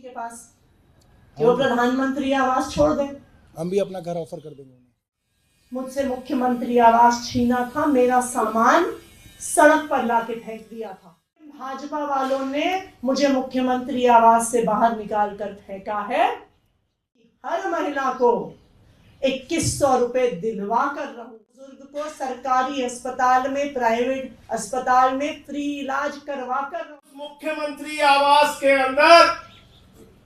के पास कि वो प्रधानमंत्री आवास छोड़ दें। हम भी अपना घर ऑफर कर देंगे उन्हें। मुझसे मुख्यमंत्री आवास छीना था, मेरा सामान सड़क पर लाके फेंक दिया था। भाजपा वालों ने मुझे मुख्यमंत्री आवास से बाहर निकाल कर फेंका है। हर महिला को 2100 रुपए दिलवा कर रहूं, बुजुर्ग को सरकारी अस्पताल में, प्राइवेट अस्पताल में फ्री इलाज करवा कर रहूं। मुख्यमंत्री आवास के अंदर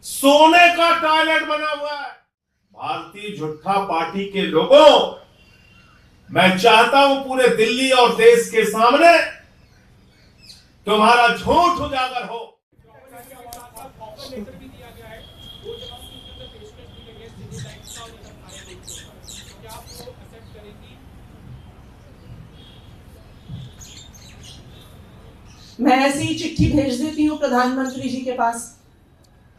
सोने का टॉयलेट बना हुआ है। भारतीय जनता पार्टी के लोगों, मैं चाहता हूं पूरे दिल्ली और देश के सामने तुम्हारा झूठ उजागर हो। मैं ऐसी ही चिट्ठी भेज देती हूँ प्रधानमंत्री जी के पास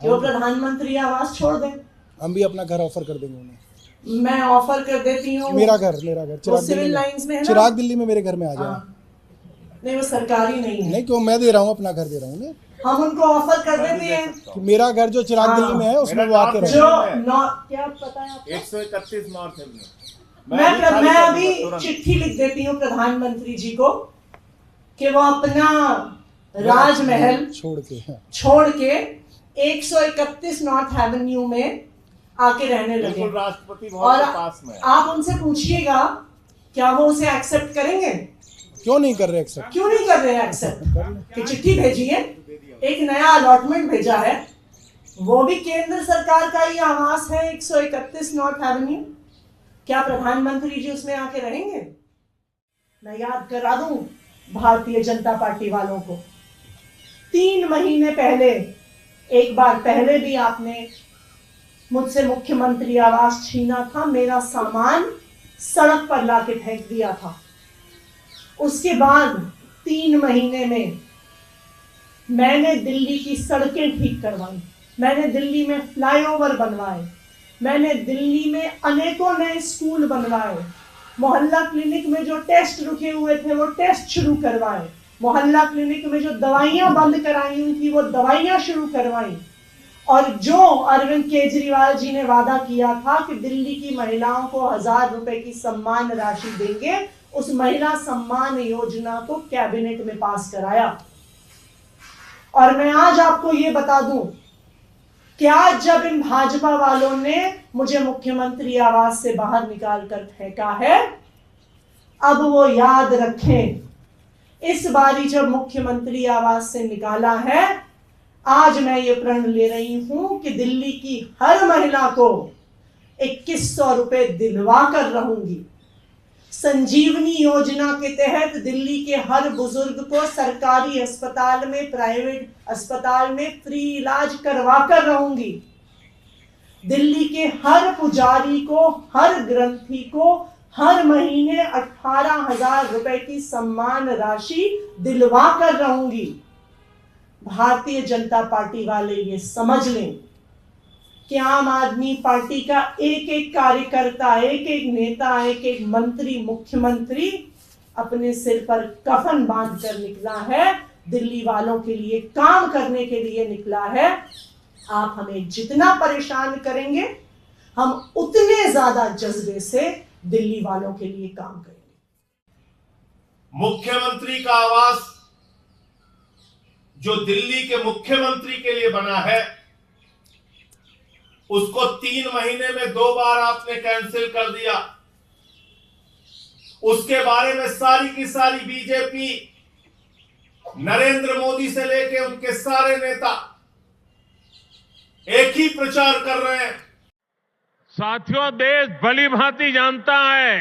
कि वो प्रधानमंत्री आवास छोड़ दें। हम भी अपना घर ऑफर कर देंगे उन्हें। मैं ऑफर कर देती हूँ। मेरा घर सिविल लाइंस में है ना? चिराग दिल्ली में मेरे घर में आ जाए। नहीं, वो सरकारी नहीं है। नहीं, क्यों, मैं दे रहा हूँ, अपना घर दे रहा हूँ उन्हें। हम उनको ऑफर कर देते हैं कि मेरा घर जो चिराग दिल्ली में है उसमें वो आके रहे। क्या पता है आपको? 131 नॉर्थ एवेन्यू। मैं अभी चिट्ठी लिख देती हूँ प्रधानमंत्री जी को कि वो अपना राजमहल छोड़ के 131 नॉर्थ एवेन्यू में आके रहने लगे। राष्ट्रपति भवन और के पास में आप उनसे पूछिएगा क्या वो उसे एक्सेप्ट करेंगे। क्यों नहीं कर रहे एक्सेप्ट? क्यों नहीं कर रहे एक्सेप्ट? कि चिट्ठी भेजी है, एक नया अलॉटमेंट भेजा है, वो भी केंद्र सरकार का ही आवास है 131 नॉर्थ एवेन्यू। क्या प्रधानमंत्री जी उसमें आके रहेंगे? मैं याद करा दूं भारतीय जनता पार्टी वालों को, 3 महीने पहले, एक बार पहले भी आपने मुझसे मुख्यमंत्री आवास छीना था, मेरा सामान सड़क पर लाके फेंक दिया था। उसके बाद 3 महीने में मैंने दिल्ली की सड़कें ठीक करवाई, मैंने दिल्ली में फ्लाईओवर बनवाए, मैंने दिल्ली में अनेकों नए स्कूल बनवाए, मोहल्ला क्लिनिक में जो टेस्ट रुके हुए थे वो टेस्ट शुरू करवाए, मोहल्ला क्लिनिक में जो दवाइयां बंद कराई हुई थी वो दवाइयां शुरू करवाई। और जो अरविंद केजरीवाल जी ने वादा किया था कि दिल्ली की महिलाओं को 1000 रुपए की सम्मान राशि देंगे, उस महिला सम्मान योजना को कैबिनेट में पास कराया। और मैं आज आपको ये बता दूं कि आज जब इन भाजपा वालों ने मुझे मुख्यमंत्री आवास से बाहर निकाल कर फेंका है, अब वो याद रखें, इस बारी जब मुख्यमंत्री आवास से निकाला है, आज मैं ये प्रण ले रही हूं कि दिल्ली की हर महिला को 2100 रुपए दिलवा कर रहूंगी। संजीवनी योजना के तहत दिल्ली के हर बुजुर्ग को सरकारी अस्पताल में, प्राइवेट अस्पताल में फ्री इलाज करवा कर रहूंगी। दिल्ली के हर पुजारी को, हर ग्रंथी को हर महीने 18,000 रुपए की सम्मान राशि दिलवा कर रहूंगी। भारतीय जनता पार्टी वाले ये समझ लें कि आम आदमी पार्टी का एक एक कार्यकर्ता, एक एक नेता, एक एक मंत्री, मुख्यमंत्री अपने सिर पर कफन बांध कर निकला है, दिल्ली वालों के लिए काम करने के लिए निकला है। आप हमें जितना परेशान करेंगे, हम उतने ज्यादा जज्बे से दिल्ली वालों के लिए काम करेंगे। मुख्यमंत्री का आवास जो दिल्ली के मुख्यमंत्री के लिए बना है, उसको 3 महीने में 2 बार आपने कैंसिल कर दिया। उसके बारे में सारी की सारी बीजेपी, नरेंद्र मोदी से लेके उनके सारे नेता एक ही प्रचार कर रहे हैं। साथियों, देश भली भांति जानता है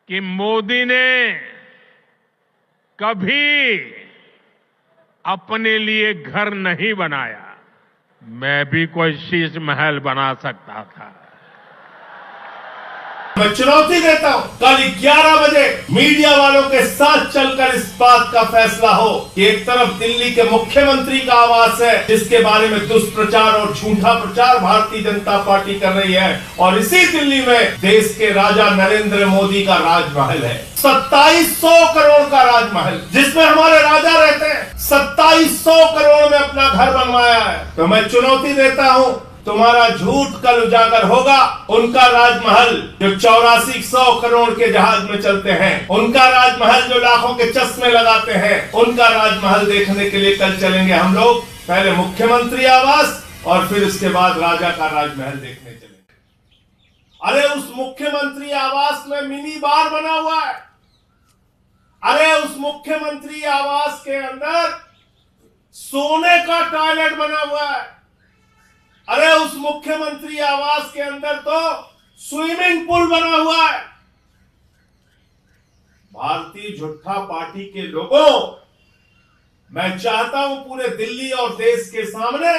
कि मोदी ने कभी अपने लिए घर नहीं बनाया। मैं भी कोई शीश महल बना सकता था। मैं चुनौती देता हूं कल 11 बजे मीडिया वालों के साथ चलकर इस बात का फैसला हो कि एक तरफ दिल्ली के मुख्यमंत्री का आवास है जिसके बारे में दुष्प्रचार और झूठा प्रचार भारतीय जनता पार्टी कर रही है, और इसी दिल्ली में देश के राजा नरेंद्र मोदी का राजमहल है। 2700 करोड़ का राजमहल जिसमें हमारे राजा रहते हैं, 2700 करोड़ में अपना घर बनवाया है। तो मैं चुनौती देता हूं, तुम्हारा झूठ कल उजागर होगा। उनका राजमहल जो 8400 करोड़ के जहाज में चलते हैं, उनका राजमहल जो लाखों के चश्मे लगाते हैं, उनका राजमहल देखने के लिए कल चलेंगे हम लोग। पहले मुख्यमंत्री आवास और फिर उसके बाद राजा का राजमहल देखने चलेंगे। अरे उस मुख्यमंत्री आवास में मिनी बार बना हुआ है। अरे उस मुख्यमंत्री आवास के अंदर सोने का टॉयलेट बना हुआ है। अरे उस मुख्यमंत्री आवास के अंदर तो स्विमिंग पूल बना हुआ है। भारतीय जनता पार्टी के लोगों, मैं चाहता हूं पूरे दिल्ली और देश के सामने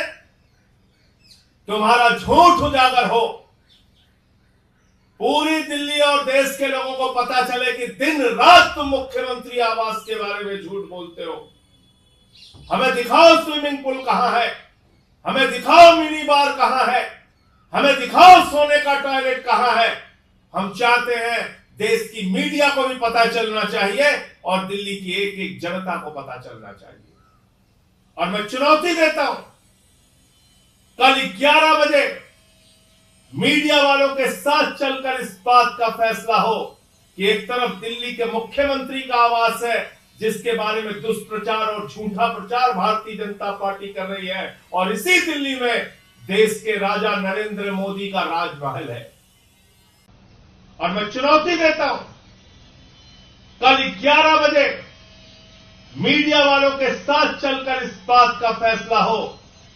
तुम्हारा झूठ उजागर हो। पूरी दिल्ली और देश के लोगों को पता चले कि दिन रात तुम मुख्यमंत्री आवास के बारे में झूठ बोलते हो। हमें दिखाओ स्विमिंग पूल कहां है, हमें दिखाओ मिनी बार कहां है, हमें दिखाओ सोने का टॉयलेट कहां है। हम चाहते हैं देश की मीडिया को भी पता चलना चाहिए और दिल्ली की एक एक जनता को पता चलना चाहिए। और मैं चुनौती देता हूं कल 11 बजे मीडिया वालों के साथ चलकर इस बात का फैसला हो कि एक तरफ दिल्ली के मुख्यमंत्री का आवास है जिसके बारे में दुष्प्रचार और झूठा प्रचार भारतीय जनता पार्टी कर रही है, और इसी दिल्ली में देश के राजा नरेंद्र मोदी का राजमहल है। और मैं चुनौती देता हूं कल 11 बजे मीडिया वालों के साथ चलकर इस बात का फैसला हो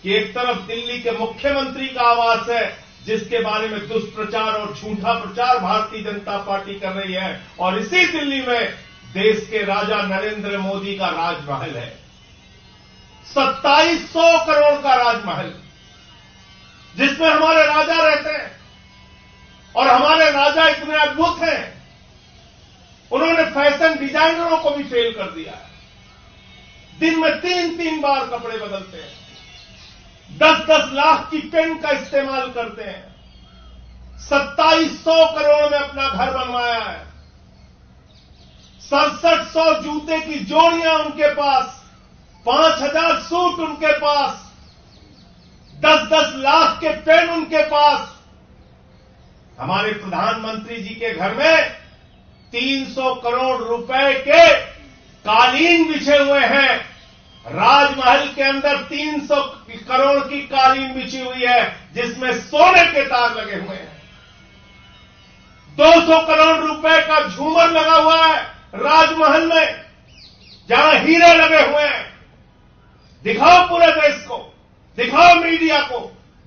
कि एक तरफ दिल्ली के मुख्यमंत्री का आवास है जिसके बारे में दुष्प्रचार और झूठा प्रचार भारतीय जनता पार्टी कर रही है, और इसी दिल्ली में देश के राजा नरेंद्र मोदी का राजमहल है। 2700 करोड़ का राजमहल जिसमें हमारे राजा रहते हैं, और हमारे राजा इतने अद्भुत हैं, उन्होंने फैशन डिजाइनरों को भी फेल कर दिया है। दिन में 3-3 बार कपड़े बदलते हैं, 10-10 लाख की पेन का इस्तेमाल करते हैं। 2700 करोड़ में अपना घर बनवाया है। 6700 जूते की जोड़ियां उनके पास, 5000 सूट उनके पास, 10-10 लाख के पेन उनके पास। हमारे प्रधानमंत्री जी के घर में 300 करोड़ रुपए के कालीन बिछे हुए हैं। राजमहल के अंदर 300 करोड़ की कालीन बिछी हुई है जिसमें सोने के तार लगे हुए हैं। 200 करोड़ रुपए का झूमर लगा हुआ है राजमहल में, जहां हीरे लगे हुए हैं। दिखाओ पूरे देश को, दिखाओ मीडिया को,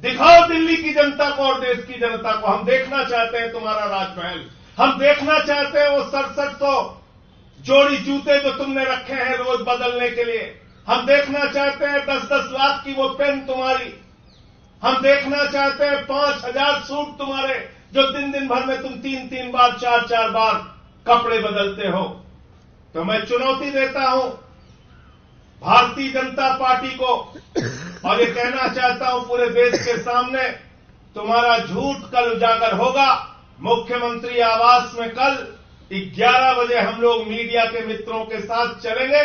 दिखाओ दिल्ली की जनता को और देश की जनता को। हम देखना चाहते हैं तुम्हारा राजमहल, हम देखना चाहते हैं वो 6700 जोड़ी जूते जो तुमने रखे हैं रोज बदलने के लिए। हम देखना चाहते हैं 10-10 लाख की वो पेन तुम्हारी। हम देखना चाहते हैं 5000 सूट तुम्हारे जो दिन भर में तुम 3-3 बार 4-4 बार कपड़े बदलते हो। तो मैं चुनौती देता हूं भारतीय जनता पार्टी को, और ये कहना चाहता हूं पूरे देश के सामने, तुम्हारा झूठ कल उजागर होगा। मुख्यमंत्री आवास में कल 11 बजे हम लोग मीडिया के मित्रों के साथ चलेंगे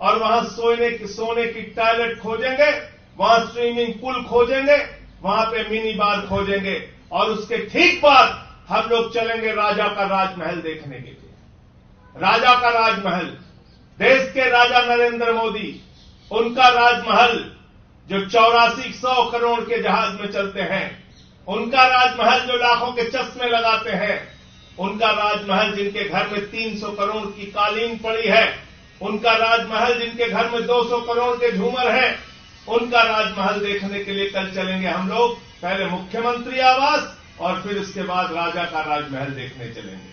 और वहां सोने की टॉयलेट खोजेंगे, वहां स्विमिंग पूल खोजेंगे, वहां पे मिनी बार खोजेंगे, और उसके ठीक बाद हम लोग चलेंगे राजा का राजमहल देखने के लिए। राजा का राजमहल, देश के राजा नरेंद्र मोदी, उनका राजमहल जो 8400 करोड़ के जहाज में चलते हैं, उनका राजमहल जो लाखों के चश्मे लगाते हैं, उनका राजमहल जिनके घर में 300 करोड़ की कालीन पड़ी है, उनका राजमहल जिनके घर में 200 करोड़ के झूमर हैं, उनका राजमहल देखने के लिए कल चलेंगे हम लोग। पहले मुख्यमंत्री आवास और फिर उसके बाद राजा का राजमहल देखने चलेंगे।